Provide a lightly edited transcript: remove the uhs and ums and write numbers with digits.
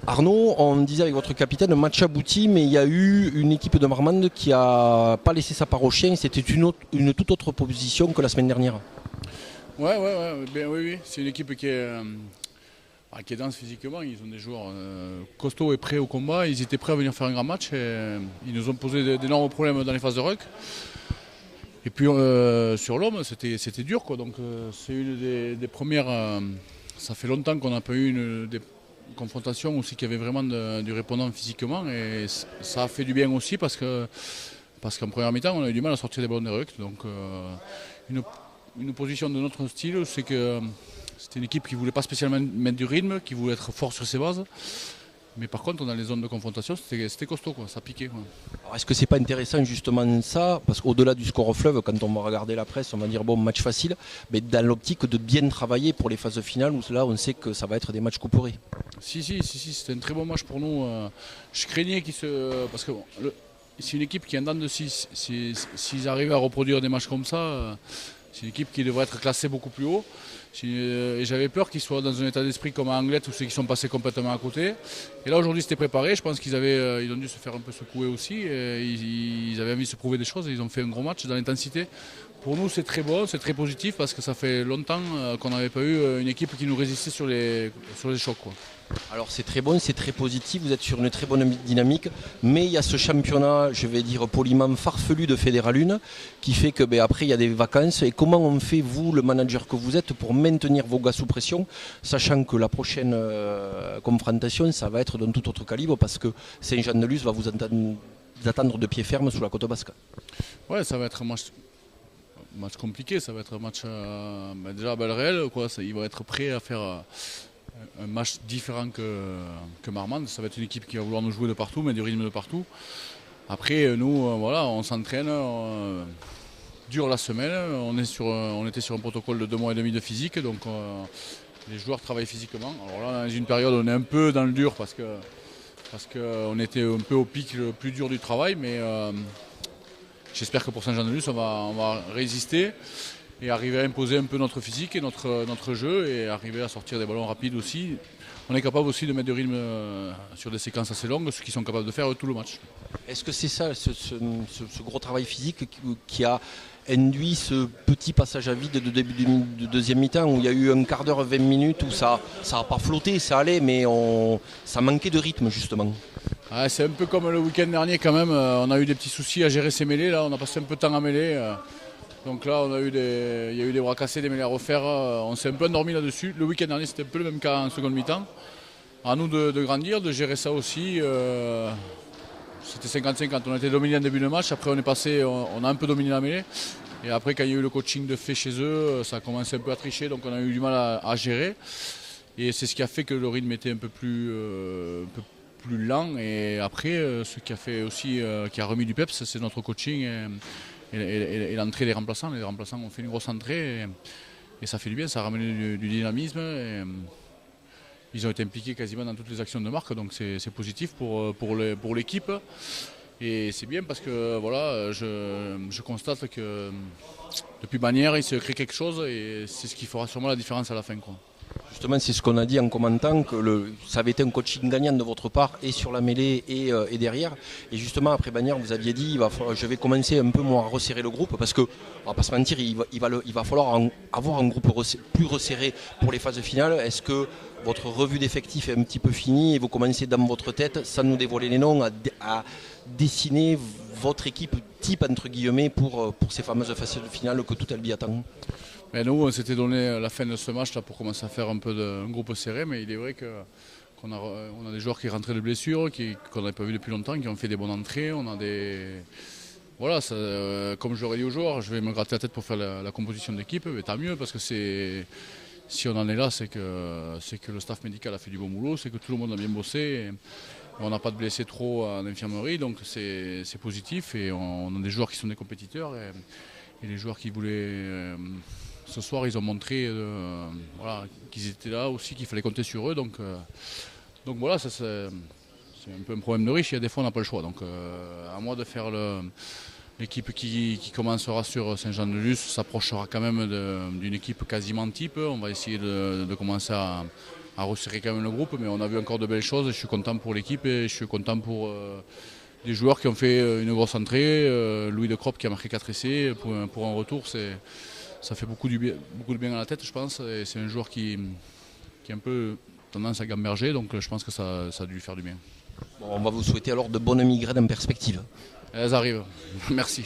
Arnaud, on disait avec votre capitaine, un match abouti, mais il y a eu une équipe de Marmande qui n'a pas laissé sa part au chien. C'était une toute autre proposition que la semaine dernière. Oui, oui. C'est une équipe qui est dense physiquement. Ils ont des joueurs costauds et prêts au combat. Ils étaient prêts à venir faire un grand match. Et, ils nous ont posé d'énormes problèmes dans les phases de ruck. Et puis sur l'homme, c'était dur, quoi. Donc c'est une des premières. Ça fait longtemps qu'on n'a pas eu des confrontations aussi qui avait vraiment du répondant physiquement. Et ça a fait du bien aussi parce qu'en première mi-temps, on a eu du mal à sortir des ballons de ruck. Donc une opposition de notre style, c'est que c'était une équipe qui ne voulait pas spécialement mettre du rythme, qui voulait être fort sur ses bases. Mais par contre, dans les zones de confrontation, c'était costaud, quoi. Ça piquait, quoi. Alors, est-ce que c'est pas intéressant justement ça? Parce qu'au-delà du score au fleuve, quand on va regarder la presse, on va dire bon, match facile, mais dans l'optique de bien travailler pour les phases finales où là on sait que ça va être des matchs couperés. Si, c'était un très bon match pour nous. Je craignais parce que c'est une équipe qui est en dents de 6. S'ils arrivaient à reproduire des matchs comme ça, c'est une équipe qui devrait être classée beaucoup plus haut. Et j'avais peur qu'ils soient dans un état d'esprit comme à Anglet où ceux qui sont passés complètement à côté. Et là aujourd'hui c'était préparé, je pense qu'ils ont dû se faire un peu secouer aussi. Ils avaient envie de se prouver des choses et ils ont fait un gros match dans l'intensité. Pour nous c'est très bon, c'est très positif parce que ça fait longtemps qu'on n'avait pas eu une équipe qui nous résistait sur les chocs, quoi. Alors c'est très bon, c'est très positif, vous êtes sur une très bonne dynamique, mais il y a ce championnat, je vais dire poliment farfelu de Fédéral 1 qui fait que après il y a des vacances. Et comment on fait, vous, le manager que vous êtes, pour maintenir vos gars sous pression, sachant que la prochaine confrontation, ça va être d'un tout autre calibre parce que Saint-Jean-de-Luz va vous attendre de pied ferme sous la côte basque. Ouais, ça va être un match compliqué, ça va être un match déjà à balles réelles, quoi. Ils vont être prêts à faire un match différent que Marmande. Ça va être une équipe qui va vouloir nous jouer de partout, mais du rythme de partout. Après, nous, voilà, on s'entraîne dur la semaine. On était sur un protocole de 2 mois et demi de physique, donc les joueurs travaillent physiquement. Alors là, dans une période, on est un peu dans le dur parce qu'on était un peu au pic le plus dur du travail, mais j'espère que pour Saint-Jean-de-Luz, on va résister et arriver à imposer un peu notre physique et notre jeu et arriver à sortir des ballons rapides aussi. On est capable aussi de mettre du rythme sur des séquences assez longues, ce qu'ils sont capables de faire tout le match. Est-ce que c'est ça, ce gros travail physique qui a induit ce petit passage à vide de début de deuxième mi-temps où il y a eu un quart d'heure, 20 minutes où ça n'a pas flotté, ça allait, mais ça manquait de rythme justement? C'est un peu comme le week-end dernier quand même, on a eu des petits soucis à gérer ces mêlées, là on a passé un peu de temps à mêler. Donc là, il y a eu des bras cassés, des mêlées à refaire. On s'est un peu endormi là-dessus. Le week-end dernier, c'était un peu le même cas en seconde mi-temps. À nous de grandir, de gérer ça aussi. C'était 50-50. On était dominé en début de match. Après, on a un peu dominé la mêlée. Et après, quand il y a eu le coaching de fait chez eux, ça a commencé un peu à tricher. Donc on a eu du mal à gérer. Et c'est ce qui a fait que le rythme était un peu plus lent. Et après, ce qui a fait aussi, qui a remis du peps, c'est notre coaching. Et l'entrée des remplaçants. Les remplaçants ont fait une grosse entrée et ça fait du bien, ça a ramené du dynamisme. Ils ont été impliqués quasiment dans toutes les actions de marque, donc c'est positif pour l'équipe. Et c'est bien parce que voilà, je constate que depuis Bagnères, il se crée quelque chose et c'est ce qui fera sûrement la différence à la fin, quoi. Justement, c'est ce qu'on a dit en commentant, que ça avait été un coaching gagnant de votre part, et sur la mêlée et derrière. Et justement, après Bagnères, vous aviez dit, je vais commencer un peu moi, à resserrer le groupe, parce que, on va pas se mentir, il va falloir avoir un groupe plus resserré pour les phases finales. Est-ce que votre revue d'effectifs est un petit peu finie et vous commencez dans votre tête, sans nous dévoiler les noms, à dessiner votre équipe type, entre guillemets, pour ces fameuses phases finales que tout Albi attend? Mais nous, on s'était donné la fin de ce match là, pour commencer à faire un peu un groupe serré, mais il est vrai qu'on a des joueurs qui rentraient de blessures, qu'on n'avait pas vu depuis longtemps, qui ont fait des bonnes entrées. On a voilà, comme je l'aurais dit aux joueurs, je vais me gratter la tête pour faire la composition d'équipe, mais tant mieux, parce que si on en est là, c'est que le staff médical a fait du bon boulot, c'est que tout le monde a bien bossé. Et on n'a pas de blessés trop en infirmerie, donc c'est positif. Et on a des joueurs qui sont des compétiteurs. Et les joueurs qui voulaient... ce soir, ils ont montré voilà, qu'ils étaient là aussi, qu'il fallait compter sur eux. Donc voilà, c'est un peu un problème de riche. Il y a des fois, on n'a pas le choix. Donc à moi de faire l'équipe qui commencera sur Saint-Jean-de-Luz s'approchera quand même d'une équipe quasiment type. On va essayer de commencer à resserrer quand même le groupe, mais on a vu encore de belles choses. Je suis content pour l'équipe et je suis content pour les joueurs qui ont fait une grosse entrée. Louis de Cropp qui a marqué 4 essais pour un retour, ça fait beaucoup de bien à la tête, je pense. Et c'est un joueur qui a un peu tendance à gamberger, donc je pense que ça a dû lui faire du bien. Bon, on va vous souhaiter alors de bonnes migraines en perspective. Elles arrivent. Merci.